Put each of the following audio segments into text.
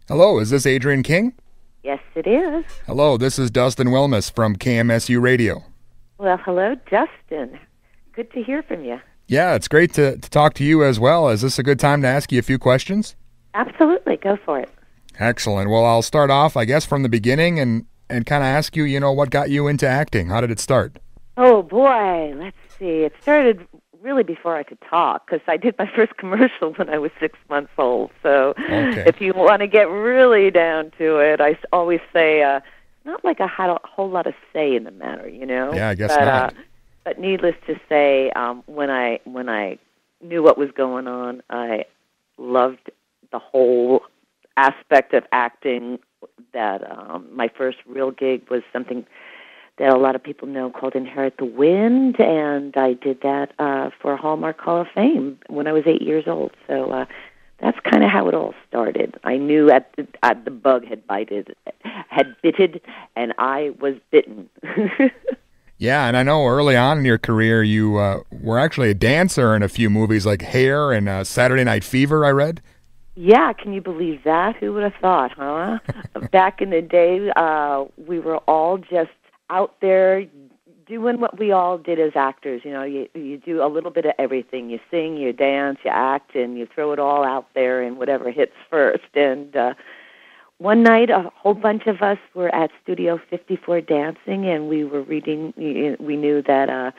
Hello, is this Adrienne King? Yes, it is. Hello, this is Dustin Wilmus from KMSU Radio. Well, hello, Justin. Good to hear from you. Yeah, it's great to talk to you as well. Is this a good time to ask you a few questions? Absolutely. Go for it. Excellent. Well, I'll start off, I guess, from the beginning and kind of ask you, what got you into acting? How did it start? Oh, boy. Let's see. It started really before I could talk because I did my first commercial when I was 6 months old. So Okay. if you want to get really down to it, I always say not like I had a whole lot of say in the matter, Yeah, I guess but, not. But needless to say, when I knew what was going on, I loved the whole aspect of acting. That my first real gig was something that a lot of people know called Inherit the Wind, and I did that for Hallmark Hall of Fame when I was 8 years old. So that's kind of how it all started. I knew at the bug had bitted, and I was bitten. Yeah, and I know early on in your career you were actually a dancer in a few movies like Hair and Saturday Night Fever, I read. Yeah, can you believe that? Who would have thought, huh? Back in the day, we were all just out there doing what we all did as actors. You do a little bit of everything. You sing, you dance, you act, and you throw it all out there and whatever hits first. And one night, a whole bunch of us were at Studio 54 dancing, and we were reading. We knew that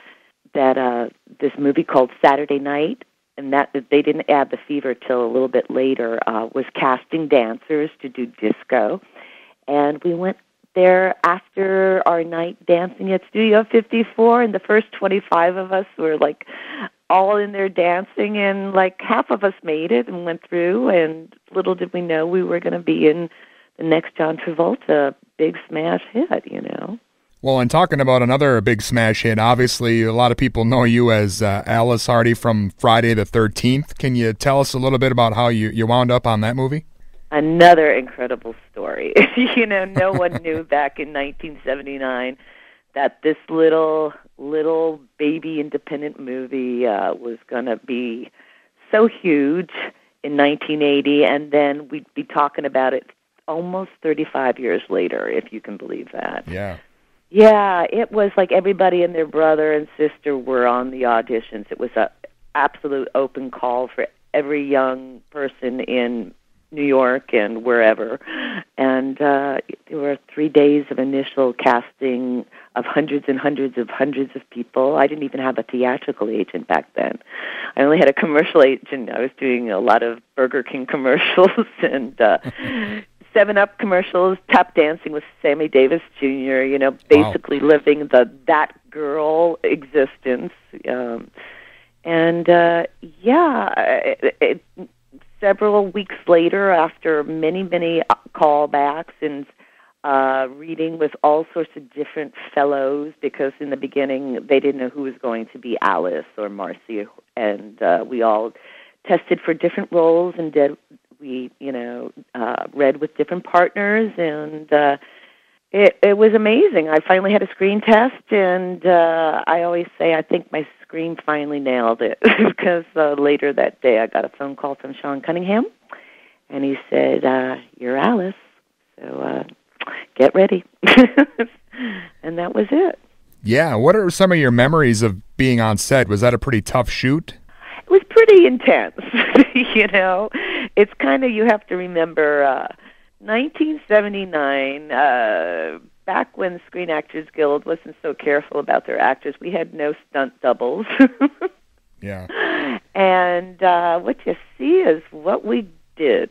this movie called Saturday Night, and that they didn't add the fever till a little bit later, was casting dancers to do disco. And we went there after our night dancing at Studio 54, and the first 25 of us were like all in there dancing, and like half of us made it and went through, and little did we know we were going to be in the next John Travolta big smash hit. Well, and talking about another big smash hit, obviously a lot of people know you as Alice Hardy from Friday the 13th. Can you tell us a little bit about how you wound up on that movie? Another incredible story. No one knew back in 1979 that this little baby independent movie was going to be so huge in 1980, and then we'd be talking about it almost 35 years later, if you can believe that. Yeah. Yeah, it was like everybody and their brother and sister were on the auditions. It was an absolute open call for every young person in New York and wherever. And there were 3 days of initial casting of hundreds and hundreds of people. I didn't even have a theatrical agent back then. I only had a commercial agent. I was doing a lot of Burger King commercials and 7-Up commercials, tap dancing with Sammy Davis Jr., basically living the that girl existence. Several weeks later, after many callbacks and reading with all sorts of different fellows, because in the beginning they didn't know who was going to be Alice or Marcy, and we all tested for different roles and read with different partners, and it was amazing. I finally had a screen test, and I always say I think my screen finally nailed it because later that day I got a phone call from Sean Cunningham, and he said, "You're Alice, so get ready." And that was it. Yeah, what are some of your memories of being on set? Was that a pretty tough shoot? It was pretty intense, It's kind of, you have to remember, 1979, back when Screen Actors Guild wasn't so careful about their actors, we had no stunt doubles. Yeah. And what you see is what we did,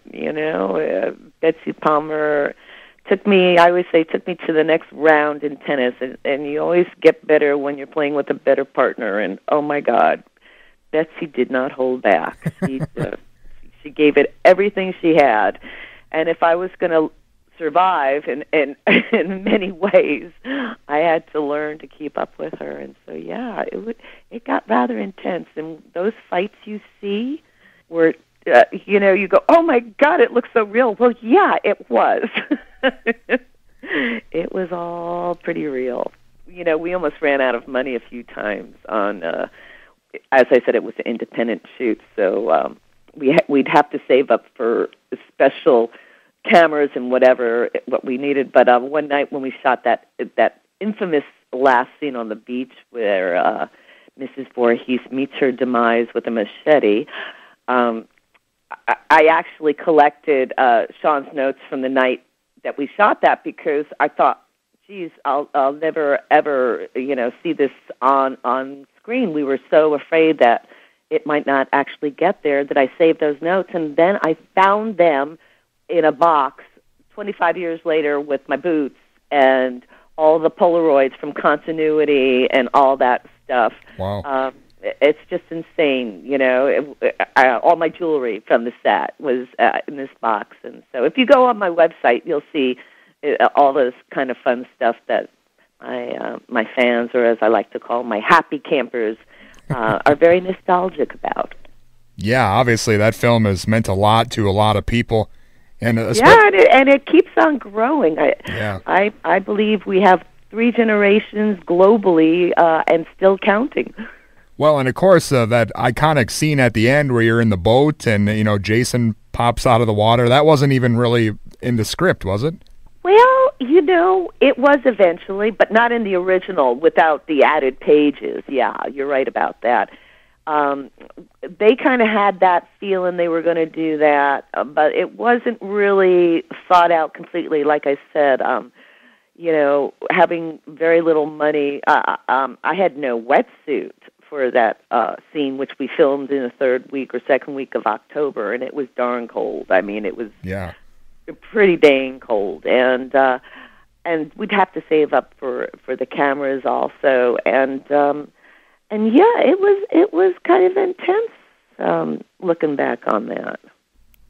Betsy Palmer took me to the next round in tennis, and you always get better when you're playing with a better partner, and oh my God, Betsy did not hold back. She gave it everything she had, and if I was going to survive in many ways, I had to learn to keep up with her. And so, yeah, it got rather intense. And those fights you see were, you go, oh my God, it looks so real. Well, yeah, it was. It was all pretty real. We almost ran out of money a few times on. As I said, it was an independent shoot, so we'd have to save up for special cameras and what we needed. But one night when we shot that infamous last scene on the beach where Mrs. Voorhees meets her demise with a machete, I actually collected Sean's notes from the night that we shot that, because I thought, geez, I'll never ever see this on screen. We were so afraid that it might not actually get there that I saved those notes, and then I found them in a box 25 years later with my boots and all the Polaroids from continuity and all that stuff. Wow. It's just insane, all my jewelry from the set was in this box. And so if you go on my website, you'll see all this kind of fun stuff that my fans, or as I like to call my happy campers, are very nostalgic about. Yeah, obviously that film has meant a lot to a lot of people. And it keeps on growing. I believe we have 3 generations globally and still counting. Well, and of course, that iconic scene at the end where you're in the boat and, Jason pops out of the water, that wasn't even really in the script, was it? Well, it was eventually, but not in the original without the added pages. Yeah, you're right about that. They kind of had that feeling they were going to do that, but it wasn't really thought out completely. Like I said, having very little money, I had no wetsuit for that scene, which we filmed in the 3rd week or 2nd week of October, and it was darn cold. I mean, it was pretty dang cold, and we'd have to save up for the cameras also, and it was kind of intense looking back on that.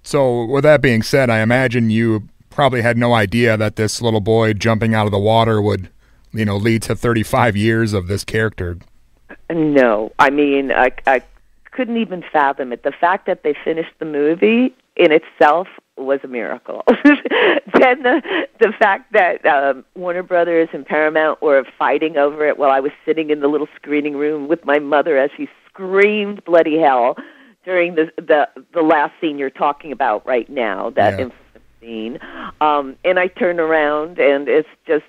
So, with that being said, I imagine you probably had no idea that this little boy jumping out of the water would, lead to 35 years of this character. No, I mean, I couldn't even fathom it. The fact that they finished the movie in itself was a miracle. Then the fact that Warner Brothers and Paramount were fighting over it while I was sitting in the little screening room with my mother as she screamed bloody hell during the last scene you're talking about right now, that infamous scene. And I turn around and it's just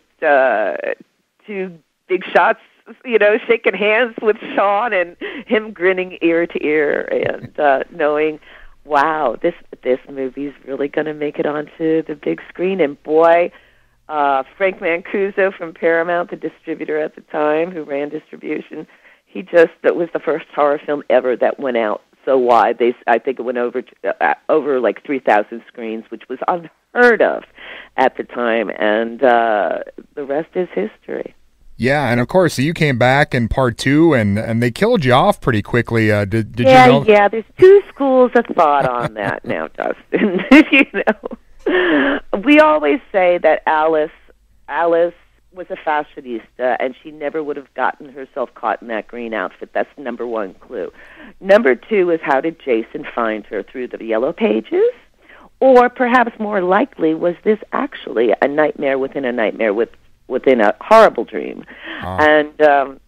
2 big shots, shaking hands with Sean and him grinning ear to ear and knowing, wow, this movie's really going to make it onto the big screen. And boy, Frank Mancuso from Paramount, the distributor at the time who ran distribution, that was the first horror film ever that went out so wide. I think it went over like 3,000 screens, which was unheard of at the time. And the rest is history. Yeah, and of course, you came back in part 2, and they killed you off pretty quickly. Did you know? Yeah, there's 2 schools of thought on that now, Dustin. We always say that Alice was a fashionista, and she never would have gotten herself caught in that green outfit. That's number 1 clue. Number 2 is, how did Jason find her? Through the yellow pages? Or perhaps more likely, was this actually a nightmare within a nightmare within a horrible dream? And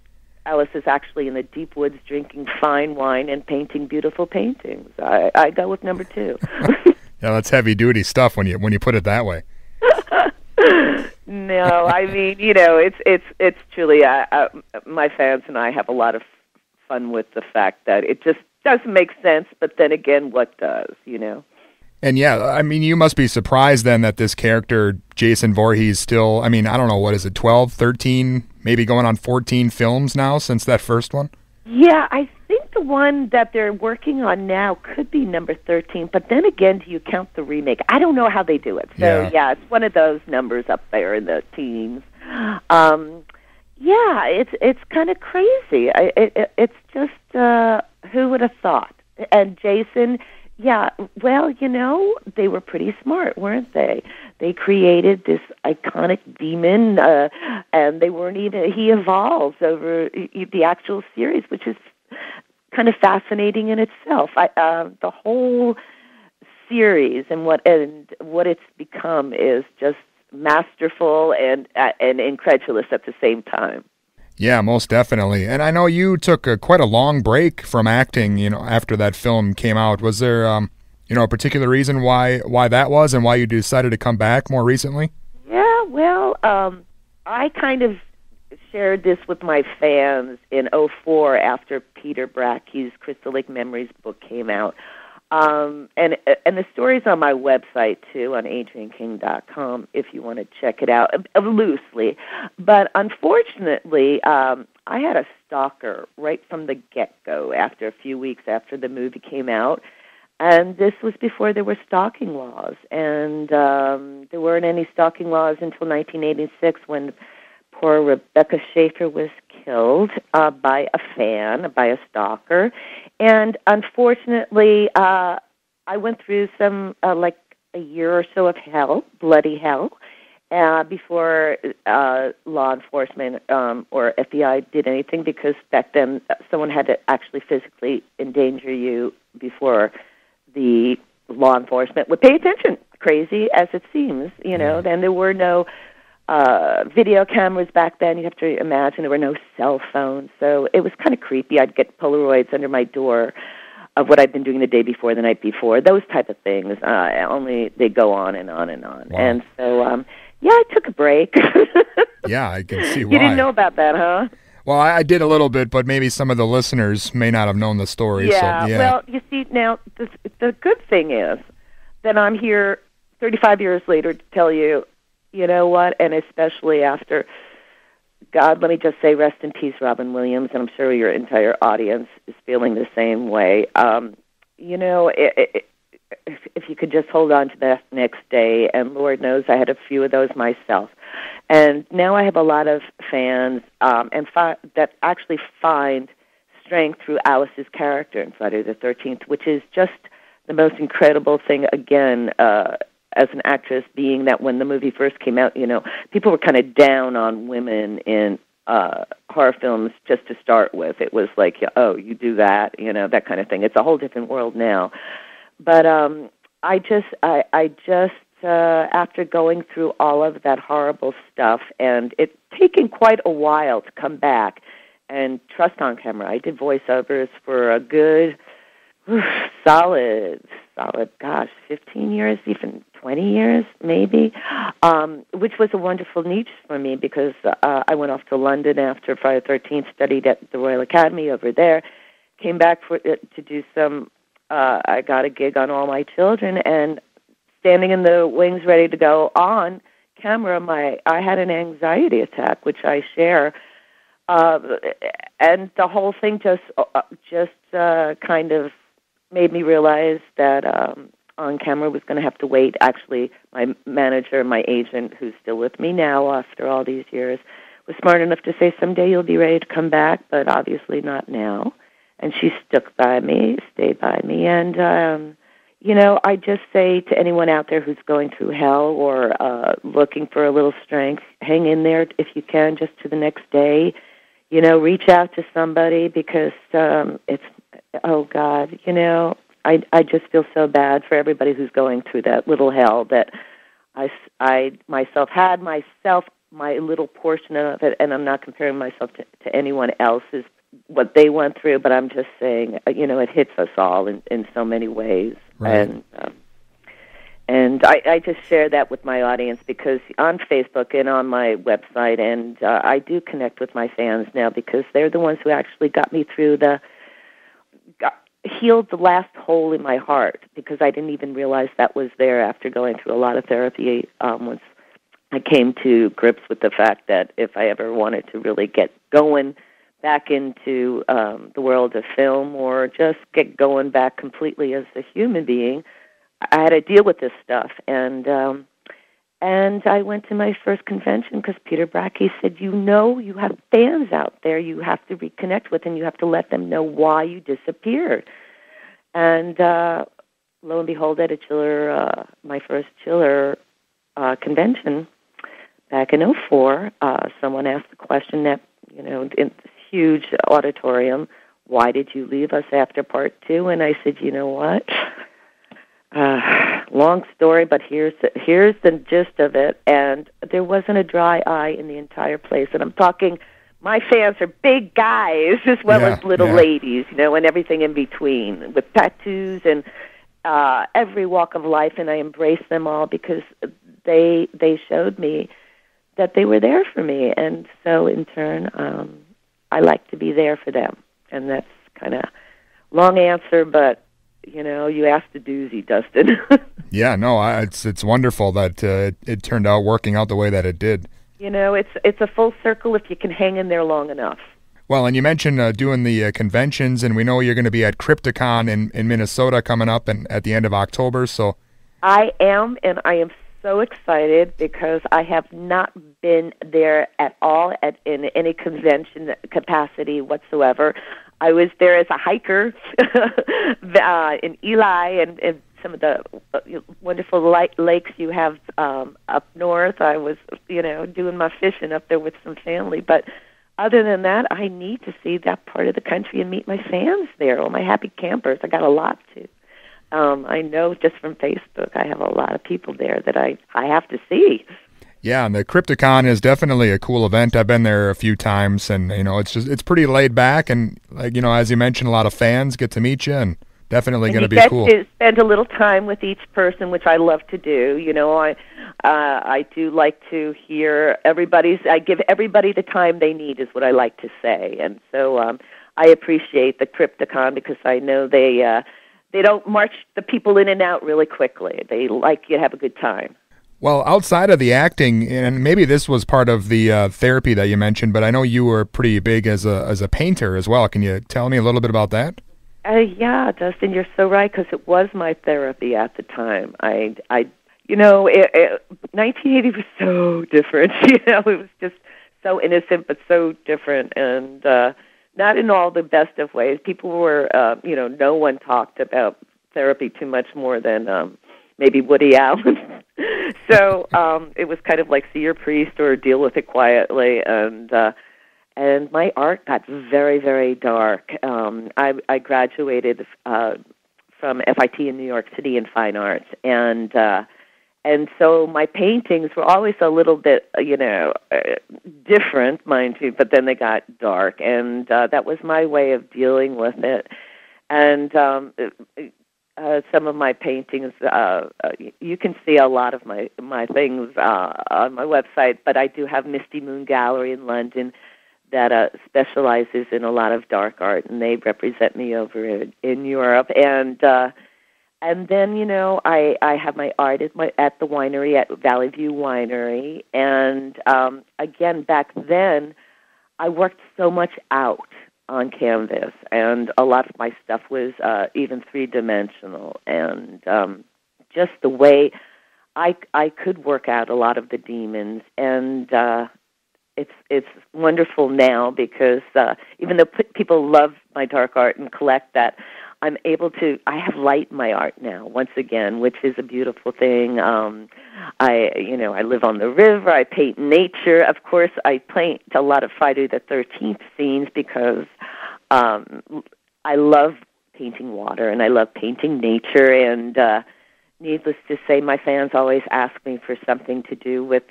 Alice is actually in the deep woods drinking fine wine and painting beautiful paintings. I go with number 2. Yeah, that's heavy-duty stuff when you put it that way. No, I mean, it's truly, my fans and I have a lot of fun with the fact that it just doesn't make sense, but then again, what does, And yeah, I mean, you must be surprised then that this character, Jason Voorhees, still, I mean, I don't know, what is it, 12, 13, maybe going on 14 films now since that first one? Yeah, I think the one that they're working on now could be number 13, but then again, do you count the remake? I don't know how they do it. So, yeah it's one of those numbers up there in the teens. It's kind of crazy. It's just, who would have thought? And Jason... Yeah, well, they were pretty smart, weren't they? They created this iconic demon, and he evolves over the actual series, which is kind of fascinating in itself. The whole series and what it's become is just masterful and incredulous at the same time. Yeah, most definitely. And I know you took quite a long break from acting, after that film came out. Was there, You know, a particular reason why that was and why you decided to come back more recently? Yeah, well, I kind of shared this with my fans in '04 after Peter Brackey's Crystal Lake Memories book came out. And the story's on my website, too, on adrienneking.com, if you want to check it out, loosely. But unfortunately, I had a stalker right from the get-go after a few weeks after the movie came out. And this was before there were stalking laws. And there weren't any stalking laws until 1986 when poor Rebecca Schaefer was killed by a fan, by a stalker. And unfortunately, I went through some, like a year or so of hell, bloody hell, before law enforcement or FBI did anything, because back then someone had to actually physically endanger you before the law enforcement would pay attention, crazy as it seems, you know. Then there were no video cameras back then. You have to imagine there were no cell phones, so it was kind of creepy. I'd get Polaroids under my door of what I'd been doing the day before, the night before, those type of things. Only they go on and on and on. Wow. And so, yeah, I took a break. Yeah, I can see why. You didn't know about that, huh? Well, I did a little bit, but maybe some of the listeners may not have known the story. Yeah, so, yeah. Well, you see, now, the good thing is that I'm here 35 years later to tell you, you know what, and especially after, God, let me just say rest in peace, Robin Williams, and I'm sure your entire audience is feeling the same way. You know, if you could just hold on to that next day, and Lord knows I had a few of those myself. And now I have a lot of fans that actually find strength through Alice's character in Friday the 13th, which is just the most incredible thing, again, as an actress, being that when the movie first came out, you know, people were kind of down on women in horror films just to start with. It was like, oh, you do that, you know, that kind of thing. It's a whole different world now. But I just after going through all of that horrible stuff, and it taking quite a while to come back and trust on camera. I did voiceovers for a good, solid, gosh, 15 years, even 20 years, maybe, which was a wonderful niche for me because I went off to London after Friday the 13th, studied at the Royal Academy over there, came back to do some, I got a gig on All My Children, and standing in the wings ready to go on camera, I had an anxiety attack, which I share, and the whole thing just kind of made me realize that on camera was going to have to wait. Actually, my manager, my agent, who's still with me now after all these years, was smart enough to say, someday you'll be ready to come back, but obviously not now. And she stuck by me, stayed by me. And, you know, I just say to anyone out there who's going through hell or looking for a little strength, hang in there if you can, just to the next day. You know, reach out to somebody because it's, oh, God, you know, I just feel so bad for everybody who's going through that little hell that I myself had my little portion of it, and I'm not comparing myself to anyone else's, what they went through, but I'm just saying, you know, it hits us all in so many ways. Right. And I just share that with my audience because on Facebook and on my website, and I do connect with my fans now because they're the ones who actually got me through healed the last hole in my heart, because I didn't even realize that was there after going through a lot of therapy. Once I came to grips with the fact that if I ever wanted to really get going back into the world of film or just get going back completely as a human being, I had to deal with this stuff. And I went to my first convention because Peter Brackey said, you know, you have fans out there you have to reconnect with, and you have to let them know why you disappeared. And lo and behold, at my first Chiller convention back in '04, someone asked the question that, you know, in this huge auditorium, why did you leave us after part 2? And I said, you know what? Long story, but here's the gist of it. And there wasn't a dry eye in the entire place. And I'm talking, my fans are big guys as well as little ladies, you know, and everything in between, with tattoos and every walk of life, and I embrace them all because they showed me that they were there for me, and so in turn, I like to be there for them, and that's kind of long answer, but you asked a doozy, Dustin. Yeah, no, it's wonderful that it turned out working out the way that it did. It's a full circle if you can hang in there long enough. Well, and you mentioned doing the conventions, and we know you're going to be at Crypticon in Minnesota coming up and at the end of October. So I am, and I am so excited because I have not been there at all in any convention capacity whatsoever. I was there as a hiker in Eli and some of the wonderful lakes you have up north. I was, doing my fishing up there with some family. But other than that, I need to see that part of the country and meet my fans there, all my happy campers. I got a lot to. I know just from Facebook I have a lot of people there that I have to see. Yeah, and the Crypticon is definitely a cool event. I've been there a few times, and it's pretty laid back, and as you mentioned, a lot of fans get to meet you, and definitely going to be cool. You get to spend a little time with each person, which I love to do. I do like to hear I give everybody the time they need, is what I like to say, and so I appreciate the Crypticon because I know they don't march the people in and out really quickly. They like you to have a good time. Well, outside of the acting, and maybe this was part of the therapy that you mentioned, but I know you were pretty big as a painter as well. Can you tell me a little bit about that? Yeah, Dustin, you're so right, because it was my therapy at the time. 1980 was so different. It was just so innocent, but so different, and not in all the best of ways. People were, no one talked about therapy too much more than maybe Woody Allen. So it was kind of like see your priest or deal with it quietly, and my art got very, very dark. I graduated from FIT in New York City in fine arts, and so my paintings were always a little bit, different, mind you, but then they got dark, and that was my way of dealing with it. And some of my paintings, you can see a lot of my things on my website, but I do have Misty Moon Gallery in London that specializes in a lot of dark art, and they represent me over in Europe. And then, I have my art at the winery, at Valley View Winery. And again, back then, I worked so much out on canvas, and a lot of my stuff was even three-dimensional. And just the way I could work out a lot of the demons, and it's wonderful now because even though people love my dark art and collect that, I have light in my art now, once again, which is a beautiful thing. I live on the river, I paint nature. Of course, I paint a lot of Friday the 13th scenes because I love painting water and I love painting nature, and needless to say, my fans always ask me for something to do with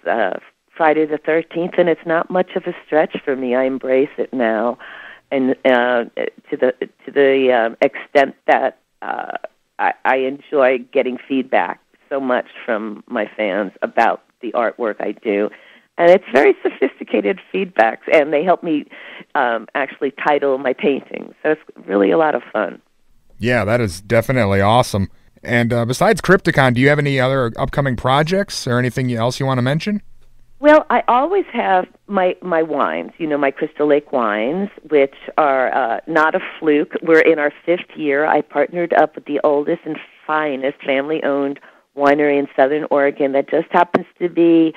Friday the 13th, and it's not much of a stretch for me. I embrace it now. And to the extent that I enjoy getting feedback so much from my fans about the artwork I do, and it's very sophisticated feedbacks, and they help me actually title my paintings. So it's really a lot of fun. Yeah, that is definitely awesome. And besides Crypticon, do you have any other upcoming projects or anything else you want to mention? Well, I always have my wines, my Crystal Lake wines, which are not a fluke. We're in our 5th year. I partnered up with the oldest and finest family-owned winery in Southern Oregon that just happens to be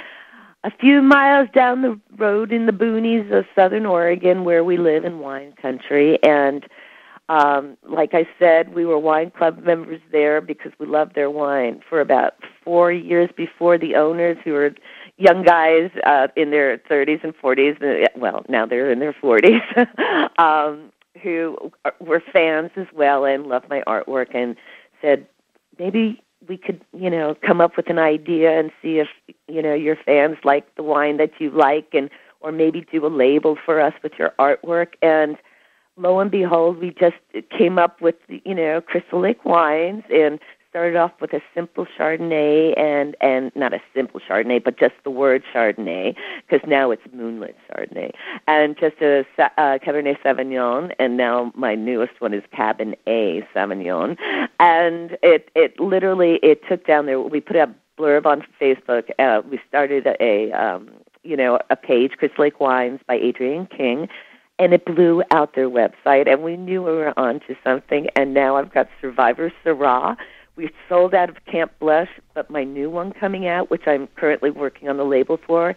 a few miles down the road in the boonies of Southern Oregon, where we live in wine country. And like I said, we were wine club members there because we loved their wine for about 4 years before the owners, who were young guys in their 30s and 40s, well, now they're in their 40s, who were fans as well and loved my artwork, and said, maybe we could, come up with an idea and see if, your fans like the wine that you like, or maybe do a label for us with your artwork. And lo and behold, we just came up with, Crystal Lake wines, and started off with a simple Chardonnay, and not a simple Chardonnay, but just the word Chardonnay, because now it's Moonlit Chardonnay, and just a Cabernet Sauvignon, and now my newest one is Cabernet Sauvignon, and it literally took down there. We put a blurb on Facebook. We started a page, Crystal Lake Wines by Adrienne King, and it blew out their website, and we knew we were onto something. And now I've got Survivor Syrah. We've sold out of Camp Blush, but my new one coming out, which I'm currently working on the label for,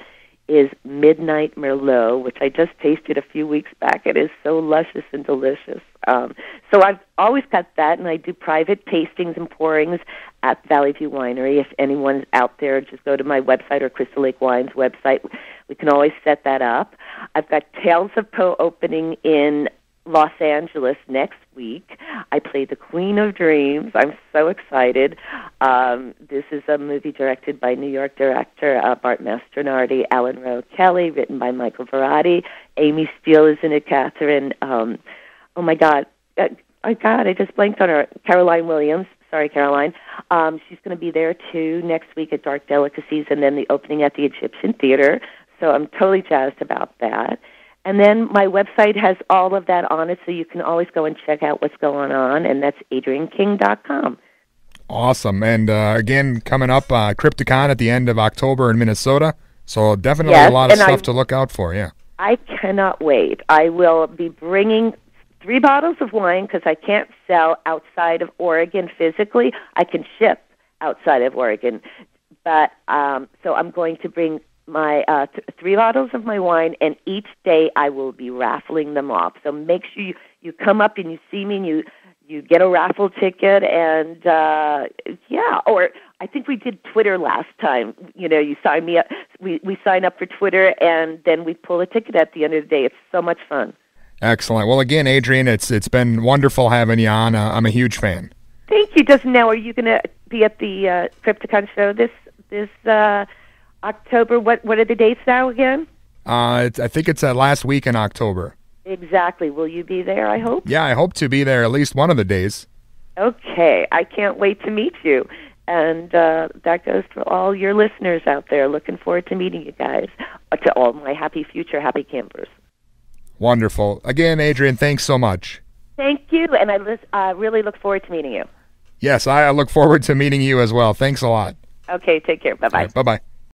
is Midnight Merlot, which I just tasted a few weeks back. It is so luscious and delicious. So I've always got that, and I do private tastings and pourings at Valley View Winery. If anyone's out there, just go to my website or Crystal Lake Wine's website. We can always set that up. I've got Tales of Poe opening in Los Angeles next week. I play the Queen of Dreams. I'm so excited. This is a movie directed by New York director Bart Mastronardi, Alan Rowe Kelly, written by Michael Verratti. Amy Steele is in it, Catherine. Oh, my God. I just blanked on her. Caroline Williams. Sorry, Caroline. She's going to be there, too, next week at Dark Delicacies, and then the opening at the Egyptian Theater. So I'm totally jazzed about that. And then my website has all of that on it, so you can always go and check out what's going on, and that's adrienneking.com. Awesome. And again, coming up, Crypticon at the end of October in Minnesota. So definitely a lot of stuff to look out for, yeah. I cannot wait. I will be bringing 3 bottles of wine because I can't sell outside of Oregon physically. I can ship outside of Oregon. But so I'm going to bring my 3 bottles of my wine, and each day I will be raffling them off. So make sure you come up and you see me and you get a raffle ticket, and or I think we did Twitter last time. You sign me up. We sign up for Twitter, and then we pull a ticket at the end of the day. It's so much fun. Excellent. Well, again, Adrienne, it's been wonderful having you on. I'm a huge fan. Thank you. Now, are you going to be at the Crypticon show this October? What are the dates now again? I think it's last week in October. Exactly. Will you be there, I hope? Yeah, I hope to be there at least one of the days. Okay. I can't wait to meet you. And that goes for all your listeners out there. Looking forward to meeting you guys. To all my happy happy campers. Wonderful. Again, Adrienne, thanks so much. Thank you, and I really look forward to meeting you. Yes, I look forward to meeting you as well. Thanks a lot. Okay, take care. Bye-bye. Right, bye-bye.